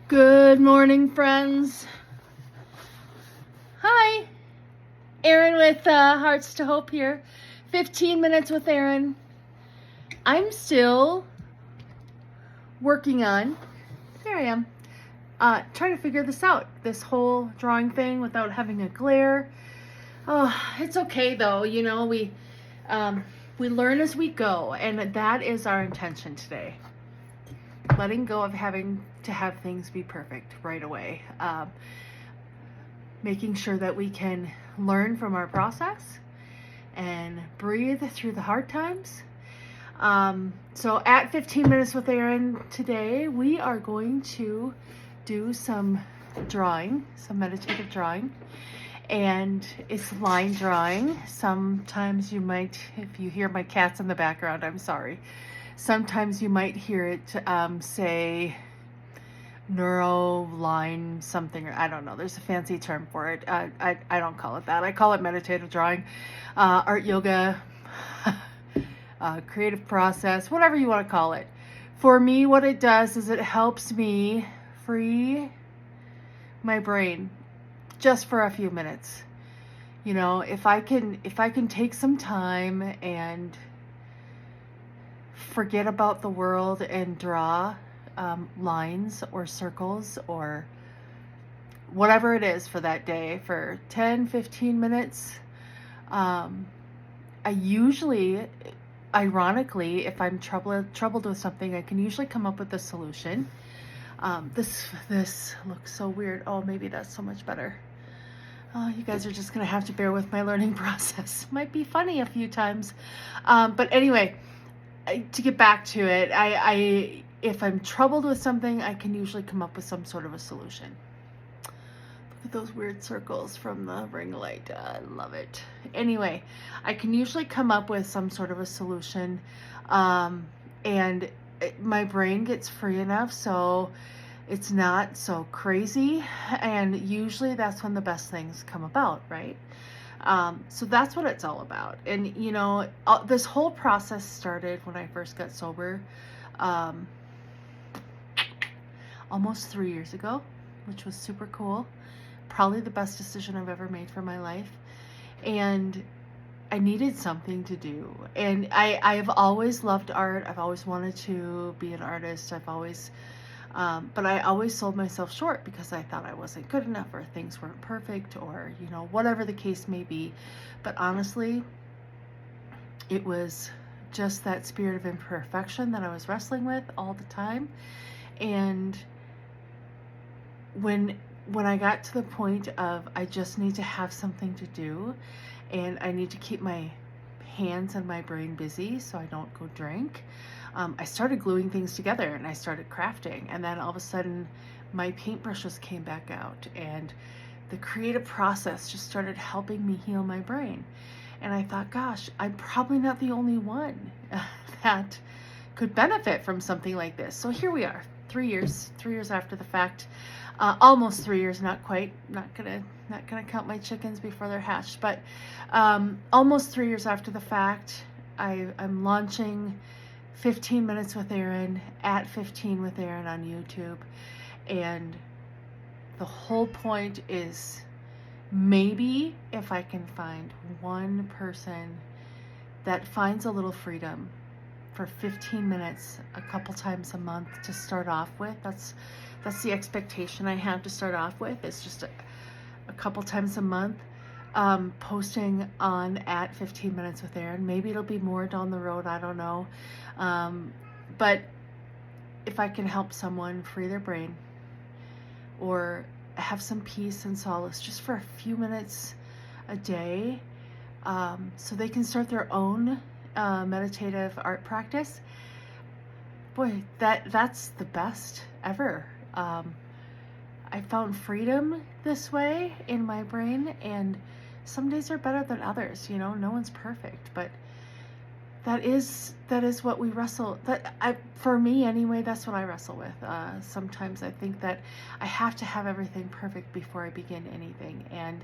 Good morning, friends. Hi, Erin with Hearts to Hope here. 15 minutes with Erin. I'm still working on, there I am, trying to figure this out, this whole drawing thing without having a glare. Oh, it's okay though, we learn as we go, and that is our intention today. Letting go of having to have things be perfect right away. Making sure that we can learn from our process and breathe through the hard times. So at 15 minutes with Erin today, we are going to do some drawing, some meditative drawing. And it's line drawing. Sometimes you might, if you hear my cats in the background, I'm sorry. Sometimes you might hear it say neuro line something, or I don't know, there's a fancy term for it. I don't call it that. I call it meditative drawing, art yoga, creative process, whatever you want to call it. For me, what it does is it helps me free my brain just for a few minutes. If I can take some time and forget about the world and draw lines or circles or whatever it is for that day for 10-15 minutes. I usually, ironically, if I'm troubled with something, I can usually come up with a solution. This looks so weird. Oh, maybe that's so much better. Oh, you guys are just gonna have to bear with my learning process. Might be funny a few times, but anyway, to get back to it, I if I'm troubled with something, I can usually come up with some sort of a solution. Look at those weird circles from the ring light. I love it. Anyway, I can usually come up with some sort of a solution, and my brain gets free enough so it's not so crazy, and usually that's when the best things come about, right? So that's what it's all about. And this whole process started when I first got sober, almost 3 years ago, which was super cool. Probably the best decision I've ever made for my life. And I needed something to do. And I've always loved art. I've always wanted to be an artist. But I always sold myself short because I thought I wasn't good enough, or things weren't perfect, or, whatever the case may be. But honestly, it was just that spirit of imperfection that I was wrestling with all the time. And when I got to the point of I just need to have something to do, and I need to keep my hands and my brain busy so I don't go drink, I started gluing things together and I started crafting. And then all of a sudden my paintbrushes came back out, and the creative process just started helping me heal my brain. And I thought, gosh, I'm probably not the only one that could benefit from something like this. So here we are, 3 years after the fact, almost 3 years, not quite, not gonna count my chickens before they're hatched, but almost 3 years after the fact, I'm launching 15 minutes with Erin at 15 with Erin on YouTube. And the whole point is, maybe if I can find one person that finds a little freedom for 15 minutes a couple times a month to start off with, that's the expectation I have to start off with. It's just a couple times a month, posting on at 15 minutes with Erin. Maybe it'll be more down the road, I don't know. But if I can help someone free their brain or have some peace and solace just for a few minutes a day, so they can start their own meditative art practice, boy, that's the best ever. I found freedom this way in my brain, and some days are better than others. No one's perfect, but that is what we wrestle. For me anyway, that's what I wrestle with. Sometimes I think that I have to have everything perfect before I begin anything, and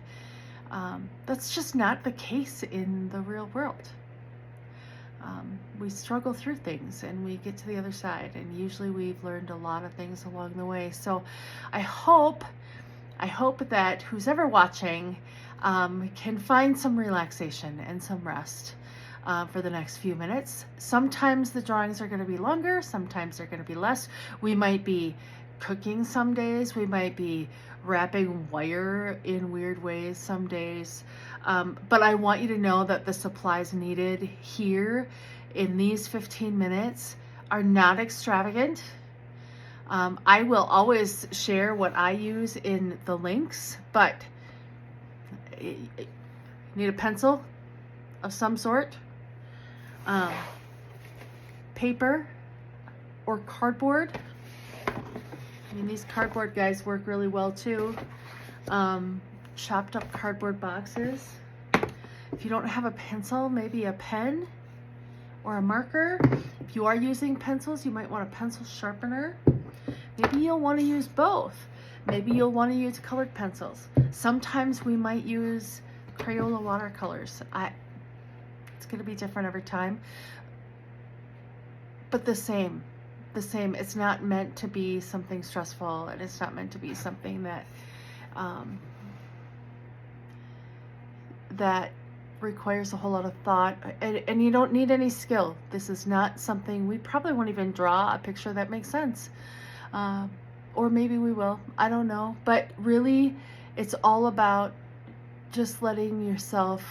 that's just not the case in the real world. we struggle through things and we get to the other side, and usually we've learned a lot of things along the way. So I hope that who's ever watching can find some relaxation and some rest for the next few minutes. Sometimes the drawings are going to be longer, sometimes they're going to be less. We might be cooking some days, we might be wrapping wire in weird ways some days. But I want you to know that the supplies needed here in these 15 minutes are not extravagant. I will always share what I use in the links, but you need a pencil of some sort, paper or cardboard. I mean, these cardboard guys work really well too. Chopped up cardboard boxes. If you don't have a pencil, maybe a pen or a marker. If you are using pencils, you might want a pencil sharpener. Maybe you'll want to use both. Maybe you'll want to use colored pencils. Sometimes we might use Crayola watercolors. It's going to be different every time. But the same. It's not meant to be something stressful, and it's not meant to be something that that requires a whole lot of thought, and you don't need any skill. This is not something, we probably won't even draw a picture that makes sense. Or maybe we will, I don't know. But really, it's all about just letting yourself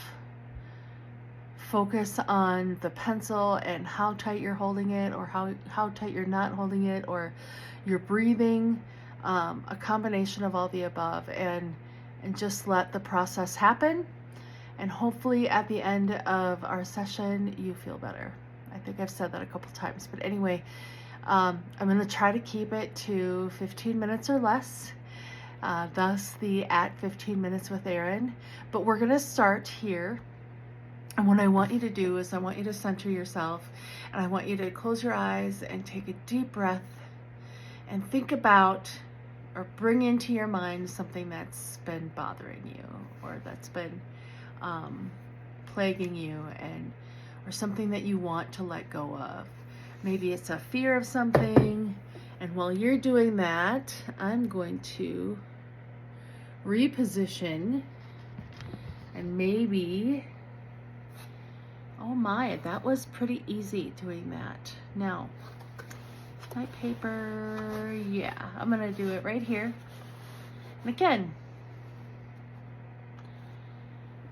focus on the pencil and how tight you're holding it, or how tight you're not holding it, or your breathing, a combination of all the above, and just let the process happen. And hopefully at the end of our session, you feel better. I think I've said that a couple times, but anyway, I'm going to try to keep it to 15 minutes or less, thus the at 15 minutes with Erin. But we're going to start here. And what I want you to do is I want you to center yourself, and I want you to close your eyes and take a deep breath and think about, or bring into your mind, something that's been bothering you, or that's been plaguing you, or something that you want to let go of. Maybe it's a fear of something. And while you're doing that, I'm going to reposition, and maybe, oh my, that was pretty easy doing that. Now, my paper, yeah, I'm gonna do it right here. And again,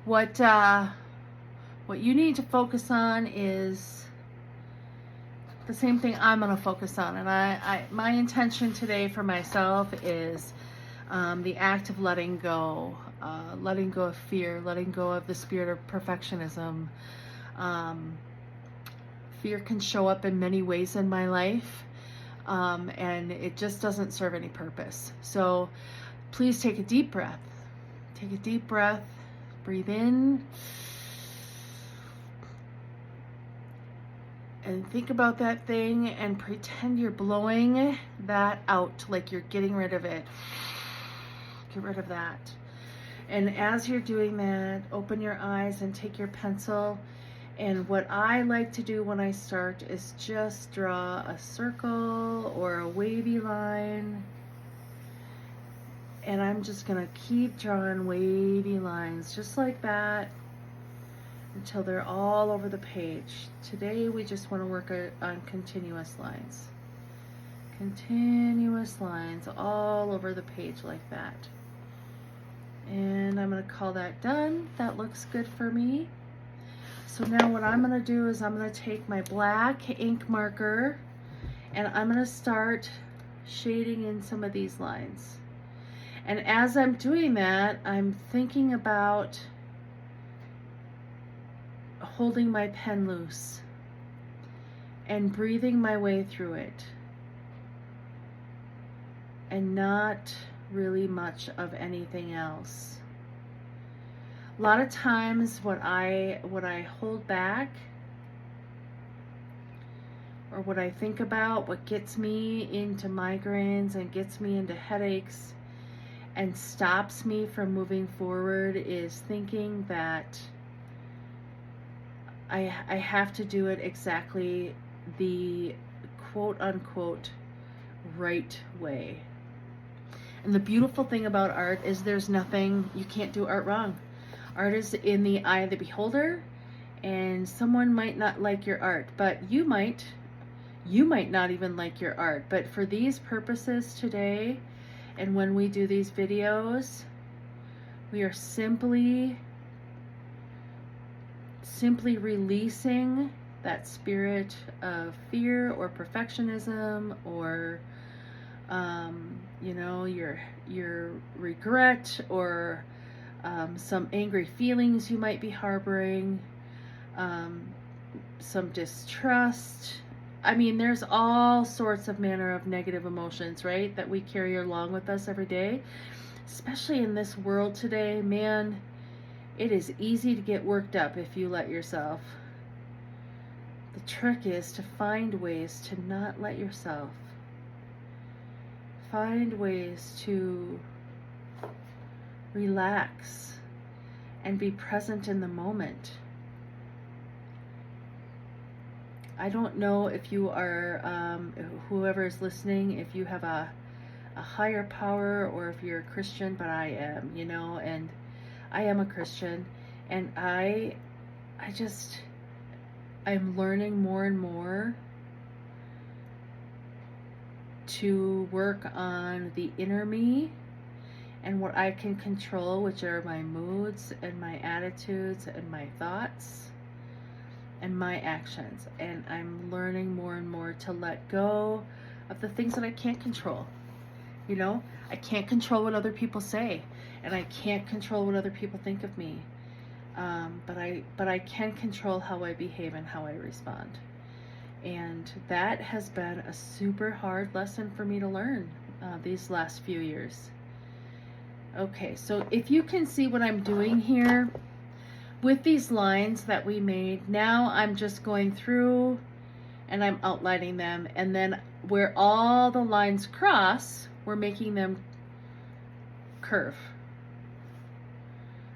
what you need to focus on is the same thing I'm going to focus on. And my intention today for myself is the act of letting go of fear, letting go of the spirit of perfectionism. Fear can show up in many ways in my life, and it just doesn't serve any purpose. So please take a deep breath. Take a deep breath. Breathe in. And think about that thing and pretend you're blowing that out, like you're getting rid of it. Get rid of that. And as you're doing that, open your eyes and take your pencil. And what I like to do when I start is just draw a circle or a wavy line. And I'm just going to keep drawing wavy lines just like that until they're all over the page. Today we just want to work on continuous lines. Continuous lines all over the page like that. And I'm going to call that done. That looks good for me. So now what I'm going to do is I'm going to take my black ink marker and I'm going to start shading in some of these lines. And as I'm doing that, I'm thinking about holding my pen loose and breathing my way through it, and not really much of anything else. A lot of times what I hold back, or what I think about, what gets me into migraines and gets me into headaches and stops me from moving forward, is thinking that I have to do it exactly the quote unquote right way. And the beautiful thing about art is there's nothing, you can't do art wrong. Art is in the eye of the beholder, and someone might not like your art, but you might not even like your art. But for these purposes today, and when we do these videos, we are simply releasing that spirit of fear or perfectionism, or your regret, or some angry feelings you might be harboring, some distrust. I mean, there's all sorts of manner of negative emotions, right, that we carry along with us every day, especially in this world today. Man, it is easy to get worked up if you let yourself. The trick is to find ways to not let yourself. Find ways to relax and be present in the moment. I don't know if you are, whoever is listening, if you have a higher power or if you're a Christian, but I am, and I am a Christian, and I'm learning more and more to work on the inner me and what I can control, which are my moods and my attitudes and my thoughts and my actions. And I'm learning more and more to let go of the things that I can't control. I can't control what other people say, and I can't control what other people think of me. But I can control how I behave and how I respond. And that has been a super hard lesson for me to learn these last few years. Okay, so if you can see what I'm doing here with these lines that we made, now I'm just going through and I'm outlining them, and then where all the lines cross, we're making them curve.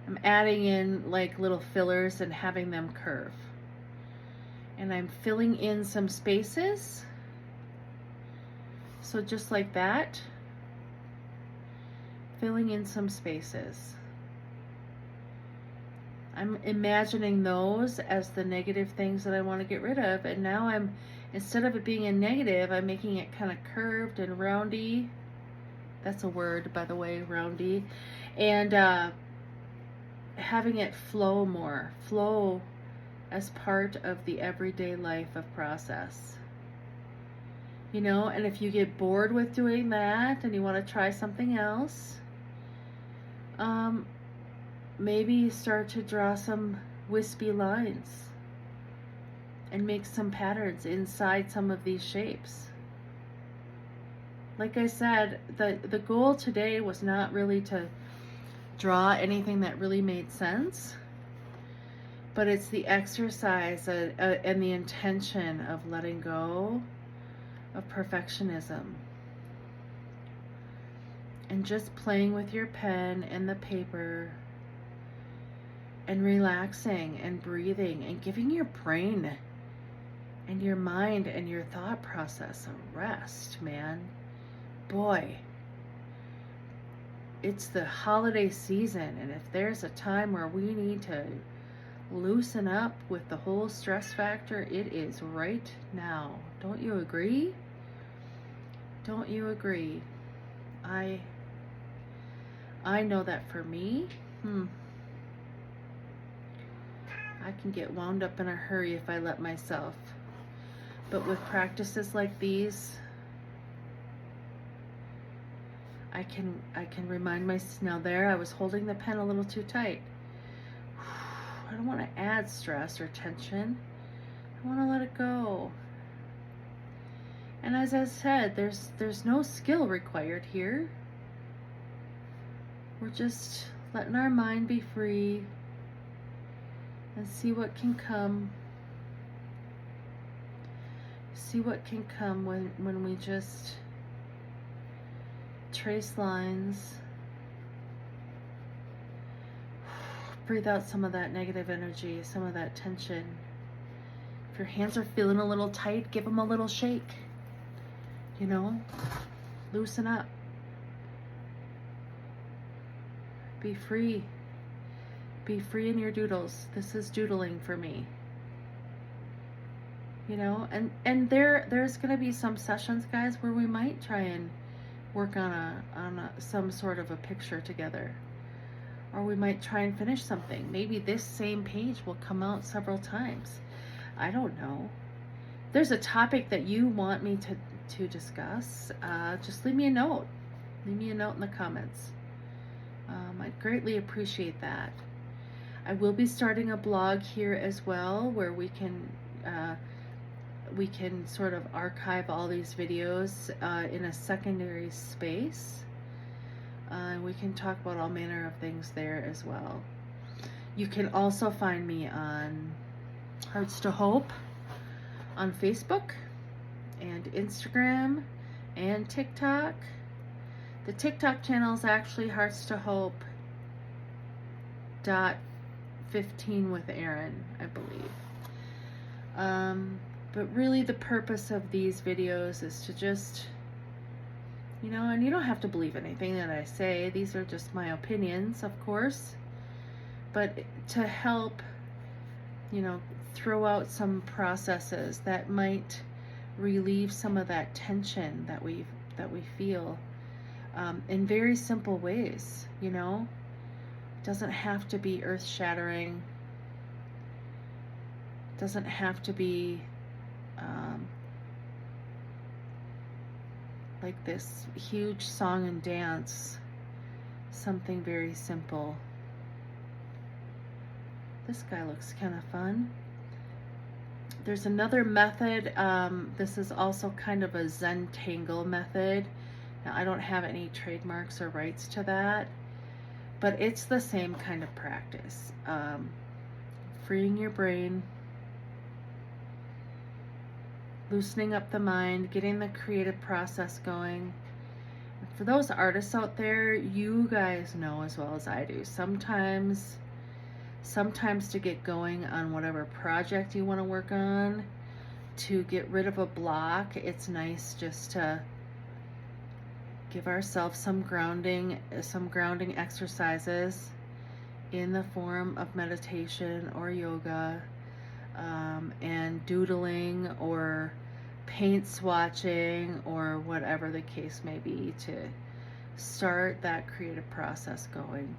I'm adding in like little fillers and having them curve. And I'm filling in some spaces. So just like that, filling in some spaces. I'm imagining those as the negative things that I want to get rid of. And now instead of it being a negative, I'm making it kind of curved and roundy. That's a word, by the way, roundy. And having it flow as part of the everyday life of process. And if you get bored with doing that and you want to try something else, maybe start to draw some wispy lines and make some patterns inside some of these shapes. Like I said, the goal today was not really to draw anything that really made sense, but it's the exercise and the intention of letting go of perfectionism and just playing with your pen and the paper and relaxing and breathing and giving your brain and your mind and your thought process a rest, man. Boy, it's the holiday season, and if there's a time where we need to loosen up with the whole stress factor, it is right now. Don't you agree? Don't you agree? I know that for me, I can get wound up in a hurry if I let myself. But with practices like these, I can remind myself. Now there, I was holding the pen a little too tight. I don't want to add stress or tension. I want to let it go. And as I said, there's no skill required here. We're just letting our mind be free and see what can come. See what can come when we just trace lines. Breathe out some of that negative energy, some of that tension. your hands are feeling a little tight, give them a little shake. You know, loosen up. Be free. Be free in your doodles. This is doodling for me. You know, and there's gonna be some sessions, guys, where we might try and work on some sort of a picture together, or we might try and finish something. Maybe this same page will come out several times. I don't know. If there's a topic that you want me to discuss, just leave me a note. Leave me a note in the comments. I'd greatly appreciate that. I will be starting a blog here as well, where we can sort of archive all these videos in a secondary space. We can talk about all manner of things there as well. You can also find me on Hearts to Hope on Facebook and Instagram and TikTok. The TikTok channel is actually Hearts to Hope .15 with Aaron, I believe. But really the purpose of these videos is to just, you know, and you don't have to believe anything that I say. These are just my opinions, of course. But to help, you know, throw out some processes that might relieve some of that tension that we feel in very simple ways, you know. It doesn't have to be earth-shattering. It doesn't have to be like this huge song and dance. Something very simple. This guy looks kind of fun. There's another method. This is also kind of a Zentangle method. Now, I don't have any trademarks or rights to that, but it's the same kind of practice. Freeing your brain, loosening up the mind, getting the creative process going. For those artists out there, you guys know as well as I do, sometimes to get going on whatever project you want to work on, to get rid of a block, it's nice just to give ourselves some grounding exercises in the form of meditation or yoga, and doodling or paint swatching or whatever the case may be, to start that creative process going.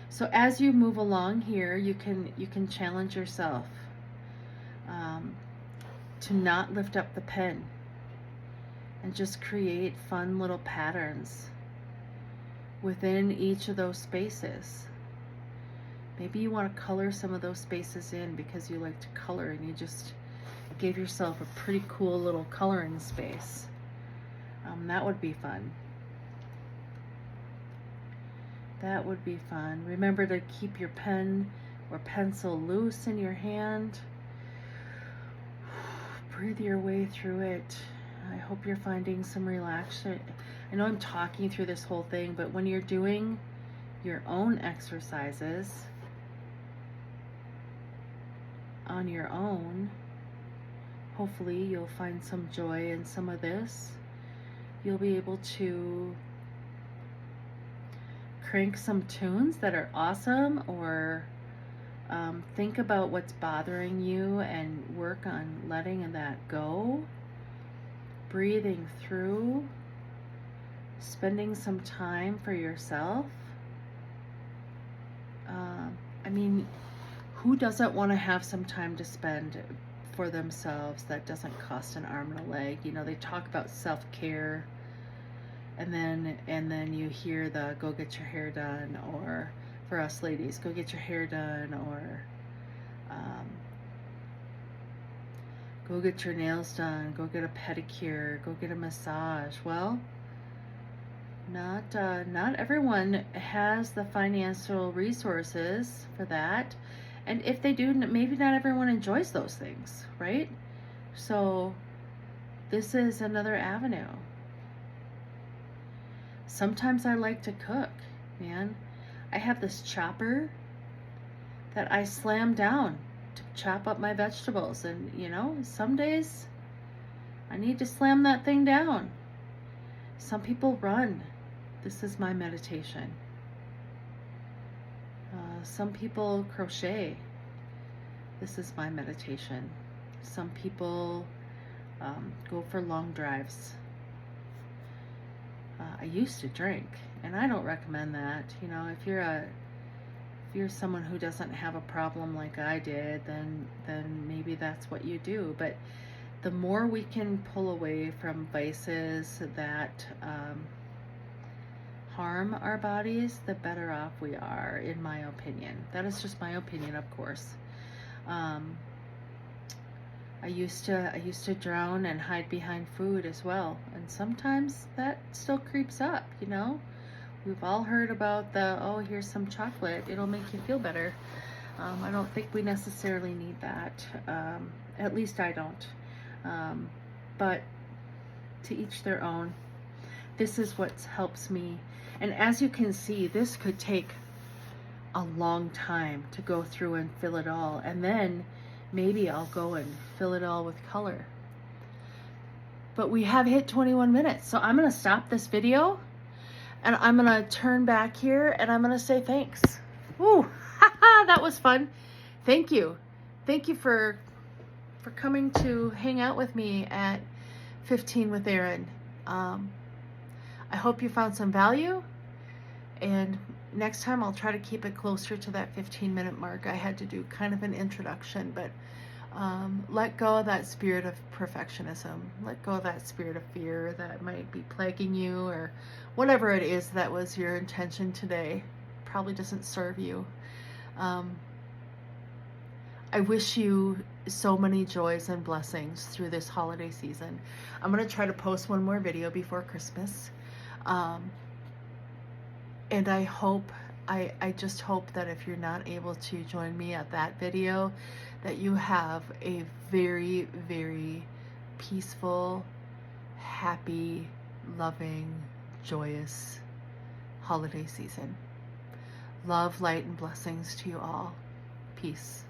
So as you move along here, you can challenge yourself to not lift up the pen and just create fun little patterns within each of those spaces. Maybe you want to color some of those spaces in because you like to color and you just gave yourself a pretty cool little coloring space. That would be fun. That would be fun. Remember to keep your pen or pencil loose in your hand. Breathe your way through it. I hope you're finding some relaxation. I know I'm talking through this whole thing, but when you're doing your own exercises on your own, hopefully you'll find some joy in some of this. You'll be able to crank some tunes that are awesome, or think about what's bothering you and work on letting that go, breathing through, spending some time for yourself. I mean, who doesn't want to have some time to spend for themselves that doesn't cost an arm and a leg? You know, they talk about self-care, and then you hear the go get your hair done, or for us ladies, go get your hair done, or go get your nails done, go get a pedicure, go get a massage. Well, not everyone has the financial resources for that, and if they do, maybe not everyone enjoys those things, right? So this is another avenue. Sometimes I like to cook, man. I have this chopper that I slam down to chop up my vegetables. And, some days I need to slam that thing down. Some people run. This is my meditation. Some people crochet. This is my meditation. Some people go for long drives. I used to drink, and I don't recommend that. If you're someone who doesn't have a problem like I did, then maybe that's what you do. But the more we can pull away from vices that harm our bodies, the better off we are, in my opinion. That is just my opinion, of course. I used to drown and hide behind food as well, and sometimes that still creeps up. We've all heard about here's some chocolate, it'll make you feel better. I don't think we necessarily need that. At least I don't. But to each their own. This is what helps me. And as you can see, this could take a long time to go through and fill it all. And then maybe I'll go and fill it all with color. But we have hit 21 minutes. So I'm going to stop this video. And I'm going to turn back here and I'm going to say thanks. Ooh, that was fun. Thank you. Thank you for coming to hang out with me at 15 with Erin. I hope you found some value, and next time I'll try to keep it closer to that 15-minute mark. I had to do kind of an introduction, but let go of that spirit of perfectionism. Let go of that spirit of fear that might be plaguing you, or whatever it is that was your intention today. Probably doesn't serve you. I wish you so many joys and blessings through this holiday season. I'm going to try to post one more video before Christmas. And I just hope that if you're not able to join me at that video, that you have a very, very peaceful, happy, loving, joyous holiday season. Love, light, and blessings to you all. Peace.